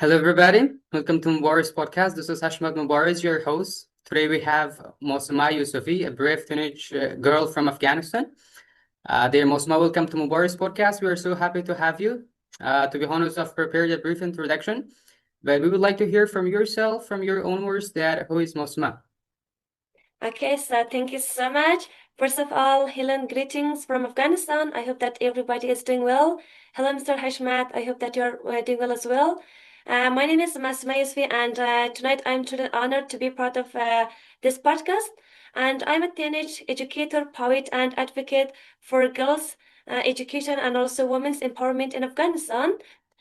Hello, everybody. Welcome to Mubarak's podcast. This is Hashmat Mubarak, your host. Today we have Masoma Yousufi, a brave teenage girl from Afghanistan. Dear Masoma, welcome to Mubarak's podcast. We are so happy to have you. To be honest, I've prepared a brief introduction, but we would like to hear from yourself, from your own words, that who is Masoma? Okay, so thank you so much. First of all, Helen, greetings from Afghanistan. I hope that everybody is doing well. Hello, Mr. Hashmat. I hope that you're doing well as well. My name is Masoma Yousufi, and tonight I'm truly honored to be part of this podcast. And I'm a teenage educator, poet, and advocate for girls' education and also women's empowerment in Afghanistan.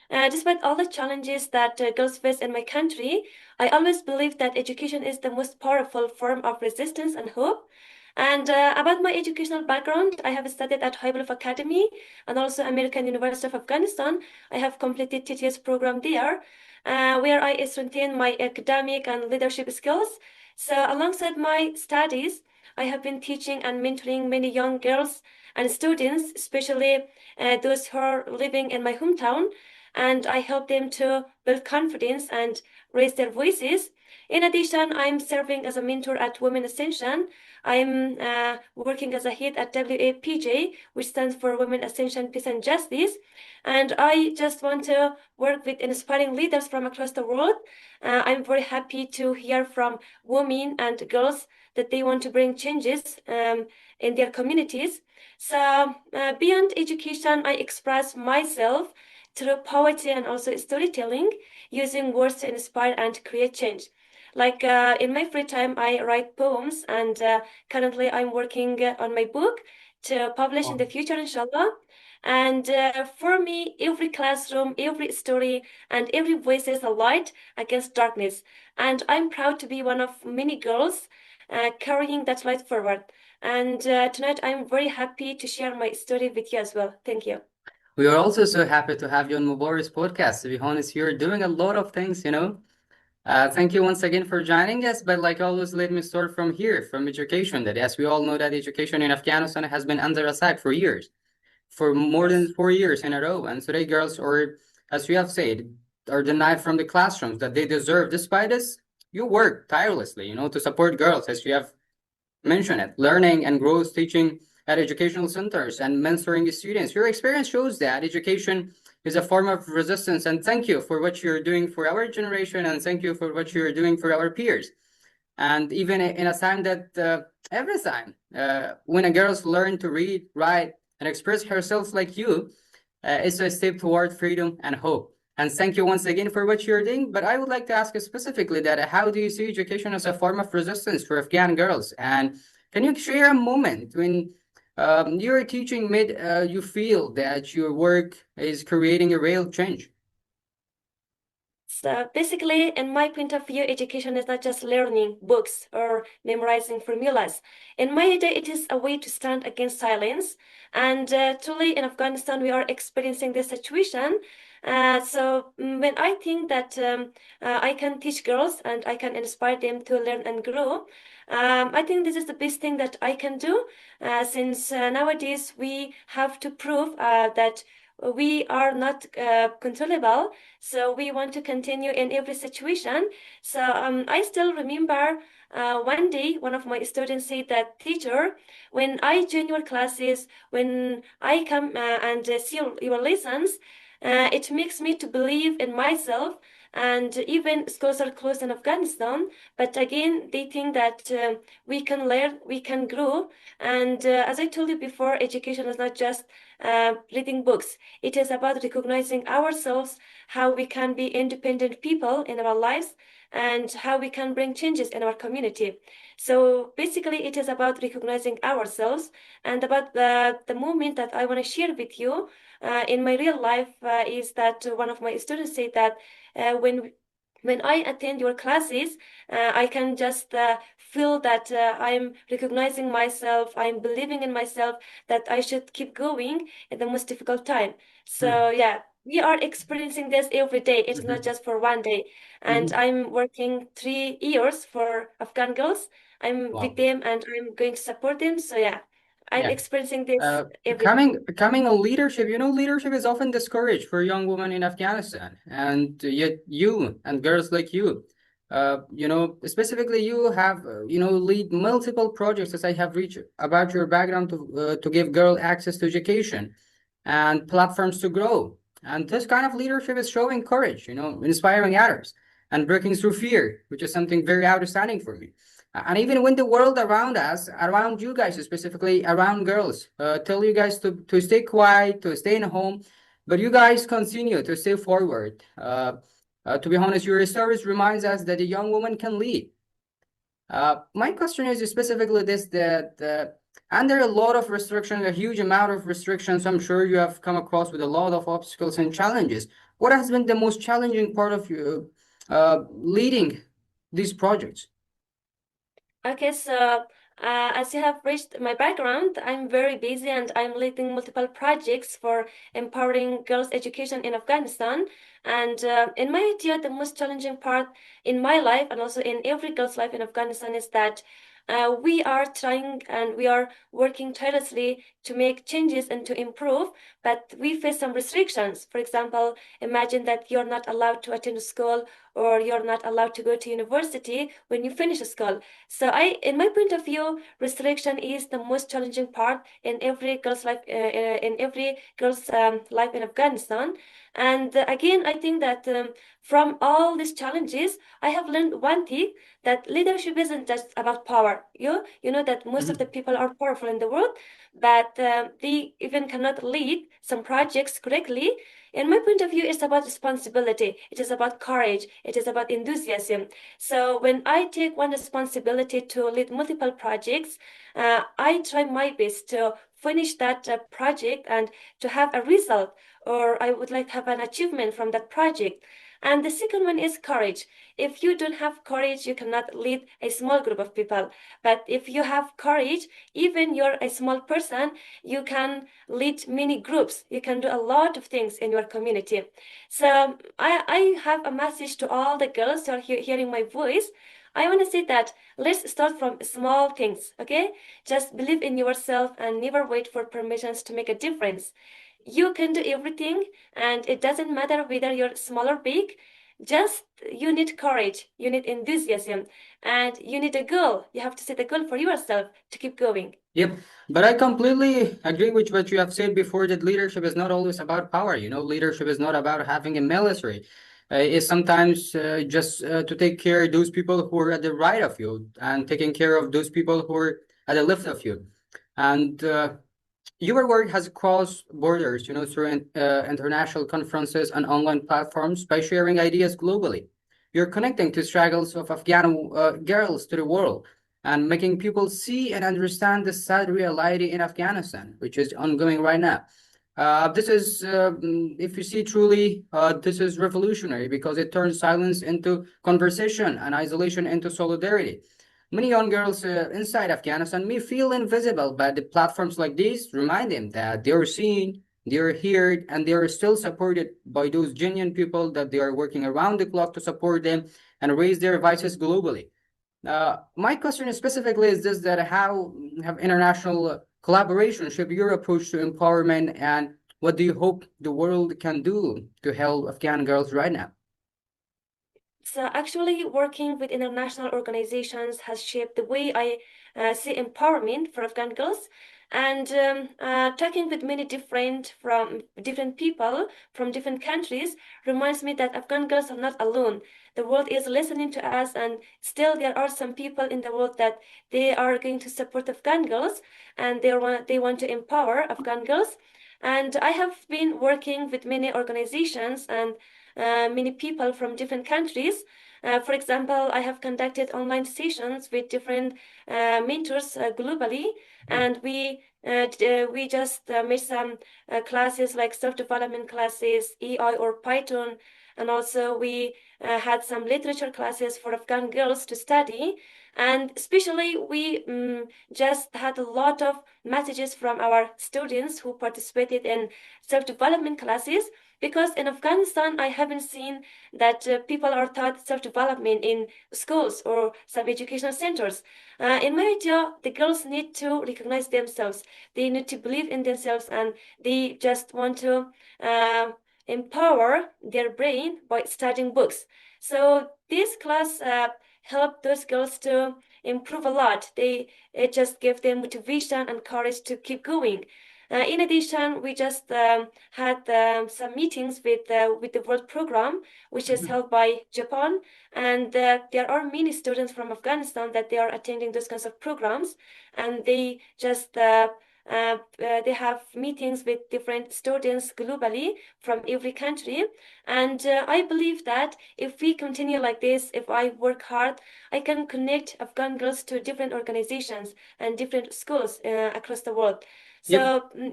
Despite all the challenges that girls face in my country, I always believe that education is the most powerful form of resistance and hope. And about my educational background, I have studied at High Academy and also American University of Afghanistan. I have completed TTS program there, where I strengthened my academic and leadership skills. So alongside my studies, I have been teaching and mentoring many young girls and students, especially those who are living in my hometown, and I help them to build confidence and raise their voices. In addition, I'm serving as a mentor at Women Ascension. I'm working as a head at WAPJ, which stands for Women Ascension Peace and Justice. And I just want to work with inspiring leaders from across the world. I'm very happy to hear from women and girls that they want to bring changes in their communities. So, beyond education, I express myself through poetry and also storytelling, using words to inspire and create change. Like in my free time, I write poems, and currently I'm working on my book to publish in the future, inshallah. And for me, every classroom, every story, and every voice is a light against darkness. And I'm proud to be one of many girls carrying that light forward. And tonight, I'm very happy to share my story with you as well. Thank you. We are also so happy to have you on Mubarak's podcast. To be honest, you're doing a lot of things, you know. Thank you once again for joining us. But like always, let me start from here, from education. That as we all know that education in Afghanistan has been under attack for years, for more Yes. than 4 years in a row. And today girls are, as you have said, are denied from the classrooms that they deserve. Despite this, you work tirelessly, you know, to support girls, as you have mention it, learning and growth teaching at educational centers and mentoring students. Your experience shows that education is a form of resistance. And thank you for what you're doing for our generation, and thank you for what you're doing for our peers. And even in a time that every time when a girl's learn to read, write, and express herself like you, it's a step toward freedom and hope. And thank you once again for what you're doing. But I would like to ask you specifically that how do you see education as a form of resistance for Afghan girls? And can you share a moment when your teaching made you feel that your work is creating a real change? So basically, in my point of view, education is not just learning books or memorizing formulas. In my idea, it is a way to stand against silence. And truly, in Afghanistan, we are experiencing this situation. When I think that I can teach girls and I can inspire them to learn and grow, I think this is the best thing that I can do, since nowadays we have to prove that we are not controllable, so we want to continue in every situation. So I still remember one day one of my students said that, teacher, when I join your classes, when I come and see your lessons, it makes me to believe in myself. And even schools are closed in Afghanistan, but again, they think that we can learn, we can grow. And as I told you before, education is not just reading books. It is about recognizing ourselves, how we can be independent people in our lives, and how we can bring changes in our community. So basically, it is about recognizing ourselves, and about the moment that I want to share with you in my real life is that one of my students said that when I attend your classes, I can just feel that I'm recognizing myself, I'm believing in myself, that I should keep going in the most difficult time. So yeah, we are experiencing this every day. It's not Mhm. just for one day. And Mhm. I'm working 3 years for Afghan girls. I'm with Wow. them and I'm going to support them. So yeah, I'm Yeah. experiencing this Uh, every day. coming on leadership, leadership is often discouraged for young women in Afghanistan, and yet you and girls like you, specifically you have, lead multiple projects as I have reached about your background to give girl access to education and platforms to grow. And this kind of leadership is showing courage, inspiring others and breaking through fear, which is something very outstanding for me. And even when the world around us, around you guys, specifically around girls, tell you guys to stay quiet, to stay in home, but you guys continue to stay forward. To be honest, your stories reminds us that a young woman can lead. My question is specifically this, that under a lot of restrictions, a huge amount of restrictions, I'm sure you have come across with a lot of obstacles and challenges. What has been the most challenging part of you leading these projects? Okay, so as you have reached my background, I'm very busy and I'm leading multiple projects for empowering girls' education in Afghanistan. And in my idea, the most challenging part in my life and also in every girl's life in Afghanistan is that we are trying and we are working tirelessly to make changes and to improve, but we face some restrictions. For example, imagine that you're not allowed to attend school or you're not allowed to go to university when you finish school. So in my point of view, restriction is the most challenging part in every girl's life, in every girl's life in Afghanistan. And again, I think that from all these challenges, I have learned one thing, that leadership isn't just about power. You know that most of the Mhm. people are powerful in the world, but they even cannot lead some projects correctly. In my point of view, it's about responsibility. It is about courage. It is about enthusiasm. So when I take one responsibility to lead multiple projects, I try my best to finish that project and to have a result, or I would like to have an achievement from that project. And the second one is courage. If you don't have courage, you cannot lead a small group of people. But if you have courage, even you're a small person, you can lead many groups. You can do a lot of things in your community. So I have a message to all the girls who are hearing my voice. I want to say that let's start from small things, okay? Just believe in yourself and never wait for permissions to make a difference. You can do everything, and it doesn't matter whether you're small or big. Just you need courage, you need enthusiasm, and you need a goal. You have to set a goal for yourself to keep going. Yep, but I completely agree with what you have said before that leadership is not always about power. Leadership is not about having a military. It's sometimes just to take care of those people who are at the right of you and taking care of those people who are at the left of you. And your work has crossed borders, through international conferences and online platforms by sharing ideas globally. You're connecting to struggles of Afghan girls to the world and making people see and understand the sad reality in Afghanistan, which is ongoing right now. If you see truly, this is revolutionary because it turns silence into conversation and isolation into solidarity. Many young girls inside Afghanistan may feel invisible, but the platforms like these remind them that they are seen, they are heard, and they are still supported by those genuine people that they are working around the clock to support them and raise their voices globally. My question is specifically is this, that how have international collaboration shape your approach to empowerment, and what do you hope the world can do to help Afghan girls right now? So actually, working with international organizations has shaped the way I see empowerment for Afghan girls. And talking with many different people from different countries reminds me that Afghan girls are not alone. The world is listening to us, and still there are some people in the world that they are going to support Afghan girls, and they want to empower Afghan girls. And I have been working with many organizations and many people from different countries. For example, I have conducted online sessions with different mentors globally, and we just made some classes like self-development classes, AI or Python, and also we had some literature classes for Afghan girls to study. And especially, we just had a lot of messages from our students who participated in self-development classes, Because in Afghanistan, I haven't seen that people are taught self-development in schools or some educational centers. In my idea, the girls need to recognize themselves. They need to believe in themselves, and they just want to uh, empower their brain by studying books. So this class helped those girls to improve a lot. They It just gave them motivation and courage to keep going. In addition, we just had some meetings with the World Program, which is Mhm. held by Japan, and there are many students from Afghanistan that they are attending those kinds of programs, and they just they have meetings with different students globally from every country. And I believe that if we continue like this, if I work hard, I can connect Afghan girls to different organizations and different schools across the world. Yep. So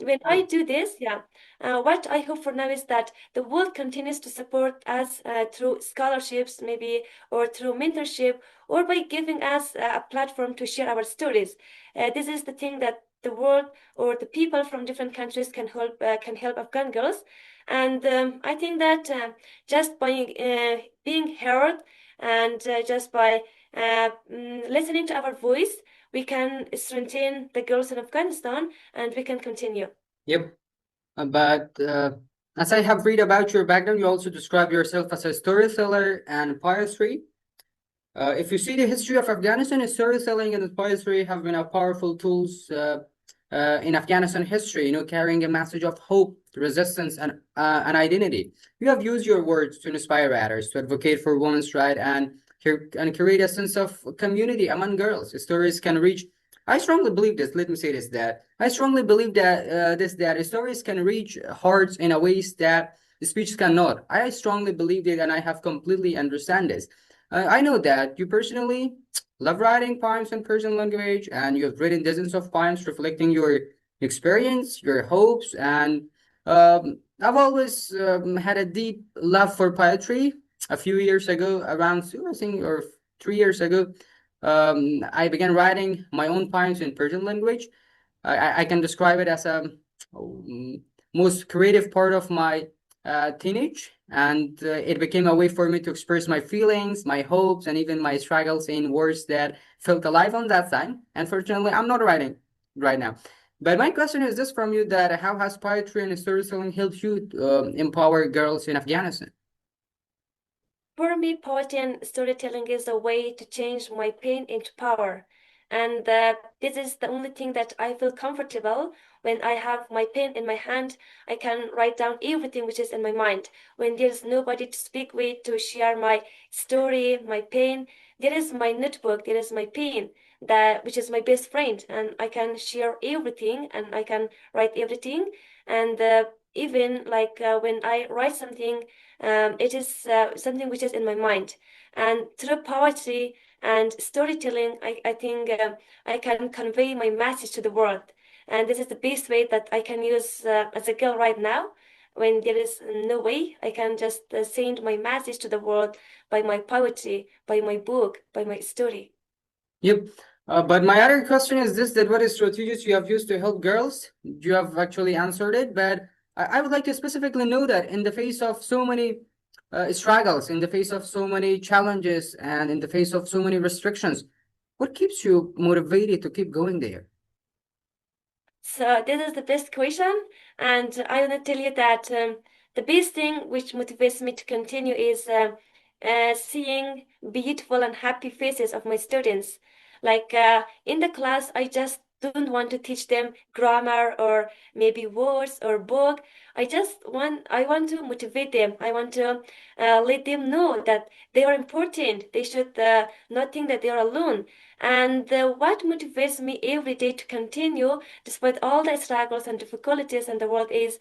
when I do this, yeah, what I hope for now is that the world continues to support us through scholarships, maybe, or through mentorship, or by giving us a platform to share our stories. This is the thing that the world or the people from different countries can help Afghan girls. And I think that just by being heard and just by listening to our voice, we can strengthen the girls in Afghanistan and we can continue. Yep. But as I have read about your background, you also describe yourself as a storyteller and poetry. If you see the history of Afghanistan, storytelling and poetry have been a powerful tools in Afghanistan history, carrying a message of hope, resistance, and identity. You have used your words to inspire others, to advocate for women's rights, and create a sense of community among girls. Stories can reach. I strongly believe this. Let me say this: that I strongly believe that stories can reach hearts in a ways that speech cannot. I strongly believe it, and I have completely understand this. I know that you personally love writing poems in Persian language, and you have written dozens of poems reflecting your experience, your hopes, and I've always had a deep love for poetry. A few years ago, around two, I think, or 3 years ago, I began writing my own poems in Persian language. I can describe it as a um, most creative part of my teenage, and it became a way for me to express my feelings, my hopes, and even my struggles in words that felt alive on that time. Unfortunately, I'm not writing right now. But my question is this from you: that how has poetry and storytelling helped you empower girls in Afghanistan? For me, poetry and storytelling is a way to change my pain into power. And this is the only thing that I feel comfortable when I have my pen in my hand. I can write down everything which is in my mind. When there's nobody to speak with, to share my story, my pain, there is my notebook, there is my pen, that which is my best friend, and I can share everything and I can write everything. And even like when I write something, it is something which is in my mind. And through poetry and storytelling, I think I can convey my message to the world. And this is the best way that I can use as a girl right now. When there is no way, I can just send my message to the world by my poetry, by my book, by my story. Yep. But my other question is this: that what strategies you have used to help girls? You have actually answered it, but I would like to specifically know that in the face of so many struggles, in the face of so many challenges, and in the face of so many restrictions, what keeps you motivated to keep going there? So this is the best question, and I want to tell you that the best thing which motivates me to continue is seeing beautiful and happy faces of my students. Like in the class, I just don't want to teach them grammar or maybe words or book. I want to motivate them. I want to let them know that they are important. They should not think that they are alone. And what motivates me every day to continue despite all the struggles and difficulties in the world is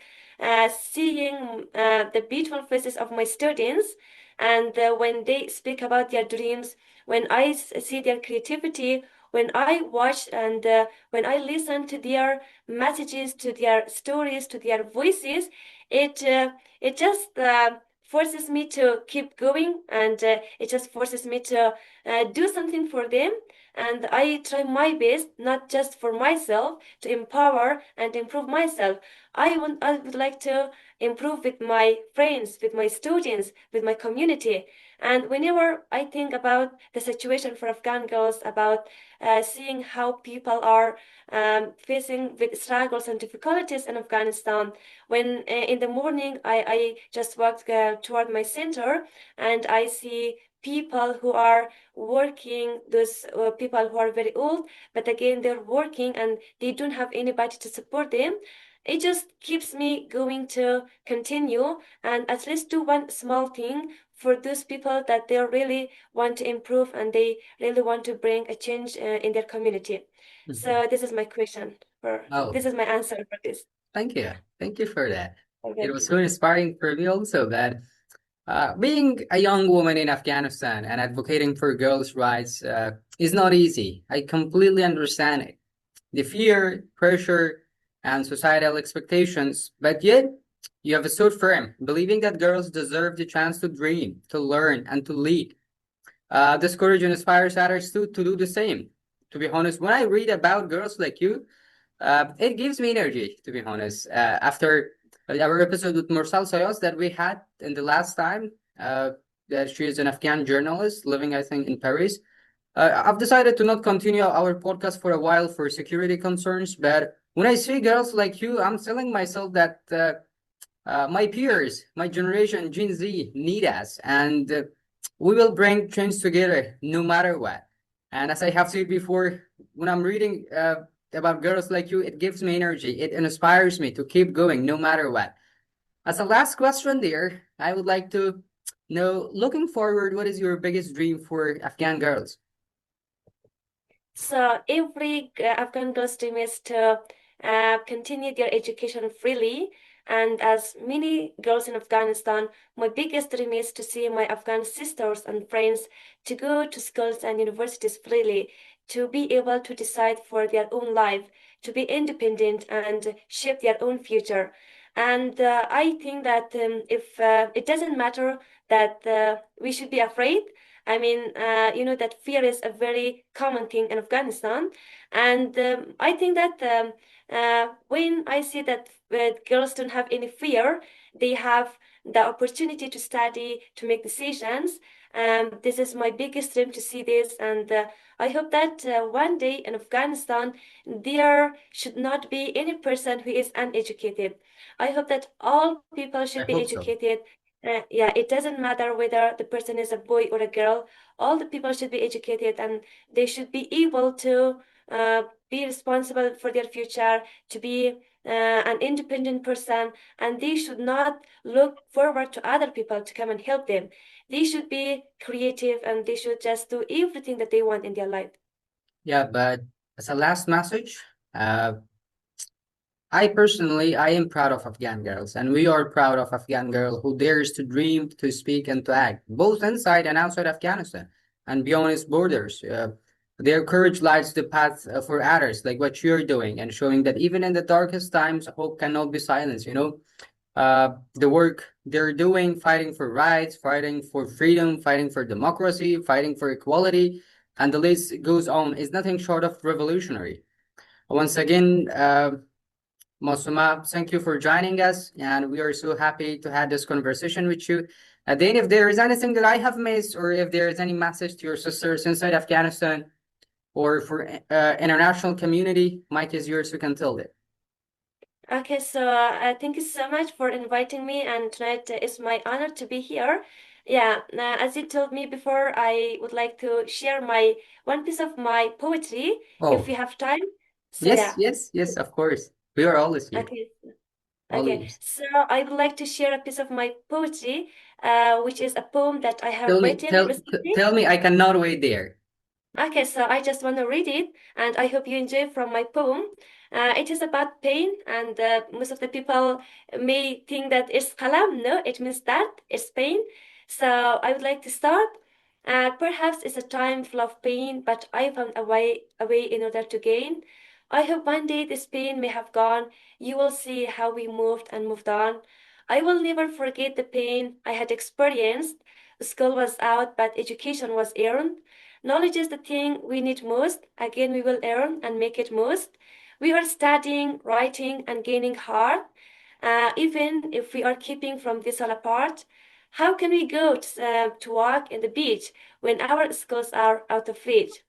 seeing the beautiful faces of my students. And when they speak about their dreams, when I see their creativity, when I watch and when I listen to their messages, to their stories, to their voices, it it just forces me to keep going, and it just forces me to do something for them. And I try my best, not just for myself, to empower and improve myself, I would like to improve with my friends, with my students, with my community. And whenever I think about the situation for Afghan girls, about seeing how people are facing with struggles and difficulties in Afghanistan, when in the morning I just walked toward my center and I see people who are working, those people who are very old, but again, they're working and they don't have anybody to support them. It just keeps me going to continue and at least do one small thing for those people that they really want to improve and they really want to bring a change in their community. Mhm. So this is my question for Oh, this is my answer for this. thank you. Thank you for that. It Okay. was so inspiring for me also that being a young woman in Afghanistan and advocating for girls' rights is not easy. I completely understand it. The fear, pressure, and societal expectations, but yet you have stood firm, believing that girls deserve the chance to dream, to learn, and to lead. This courage inspires others to do the same. To be honest, when I read about girls like you, it gives me energy, to be honest. After our episode with Mursal Sayos that we had in the last time, that she is an Afghan journalist living, I think, in Paris. I've decided to not continue our podcast for a while for security concerns, but when I see girls like you, I'm telling myself that my peers, my generation, Gen Z, need us, and we will bring change together no matter what. And as I have said before, when I'm reading about girls like you, it gives me energy. It inspires me to keep going no matter what. As a last question, there, I would like to know, looking forward, what is your biggest dream for Afghan girls? So every Afghan girl's dream is to continue their education freely. And as many girls in Afghanistan, my biggest dream is to see my Afghan sisters and friends to go to schools and universities freely, to be able to decide for their own life, to be independent and shape their own future. And I think that if it doesn't matter that we should be afraid. I mean, that fear is a very common thing in Afghanistan. And I think that when I see that girls don't have any fear, they have the opportunity to study, to make decisions. This is my biggest dream to see this. And I hope that one day in Afghanistan, there should not be any person who is uneducated. I hope that all people I should be hope so. educated. Yeah, it doesn't matter whether the person is a boy or a girl. All the people should be educated and they should be able to be responsible for their future, to be an independent person, and they should not look forward to other people to come and help them. They should be creative and they should just do everything that they want in their life. Yeah, but as a last message, I am proud of Afghan girls, and we are proud of Afghan girl who dares to dream, to speak, and to act, both inside and outside Afghanistan, and beyond its borders. Their courage lights the path for others, like what you're doing, and showing that even in the darkest times, hope cannot be silenced. The work they're doing, fighting for rights, fighting for freedom, fighting for democracy, fighting for equality, and the list goes on, is nothing short of revolutionary. Once again, Masoma, thank you for joining us, and we are so happy to have this conversation with you. Then, if there is anything that I have missed, or if there is any message to your sisters inside Afghanistan or for international community, mic is yours. You can tell it. Okay, so thank you so much for inviting me, and tonight is my honor to be here. Yeah, as you told me before, I would like to share my one piece of my poetry if Oh, we have time. So yes, yeah, yes, yes, of course. We are always here, okay, all okay. ears. So I would like to share a piece of my poetry, which is a poem that I have Tell me, written recently. tell me, I cannot wait there. Okay, so I just want to read it, and I hope you enjoy from my poem. It is about pain, and most of the people may think that it's kalam. No, it means that it's pain. So I would like to start. Perhaps it's a time full of pain, but I found a way in order to gain. I hope one day this pain may have gone. You will see how we moved and moved on. I will never forget the pain I had experienced. School was out, but education was earned. Knowledge is the thing we need most. Again, we will earn and make it most. We are studying, writing, and gaining hard, even if we are keeping from this all apart. How can we go to walk in the beach when our schools are out of reach?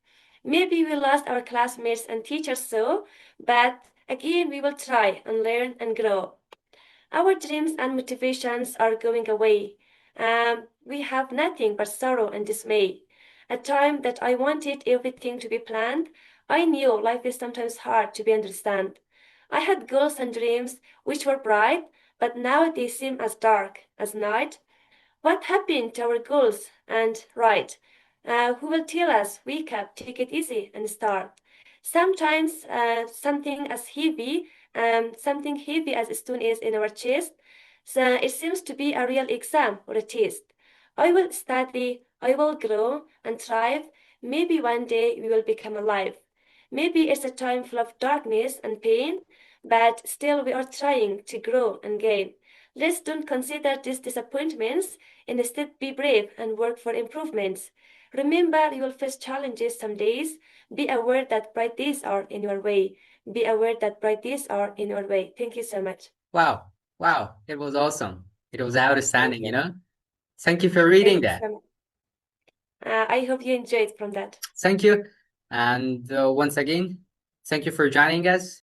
Maybe we lost our classmates and teachers so, but again we will try and learn and grow. Our dreams and motivations are going away. We have nothing but sorrow and dismay. A time that I wanted everything to be planned, I knew life is sometimes hard to be understand. I had goals and dreams which were bright, but now they seem as dark as night. What happened to our goals? And right, who will tell us? Wake up, take it easy, and start. Sometimes something heavy as a stone is in our chest, so it seems to be a real exam or a test. I will study, I will grow and thrive. Maybe one day we will become alive. Maybe it's a time full of darkness and pain, but still we are trying to grow and gain. Let's don't consider these disappointments. Instead, be brave and work for improvements. Remember, you will face challenges some days. Be aware that bright days are in your way. Be aware that bright days are in your way. Thank you so much. Wow. Wow. It was awesome. It was Thank outstanding, you you. know? Thank you for Thank reading you that. so much. I hope you enjoyed from that. Thank you. And once again, thank you for joining us.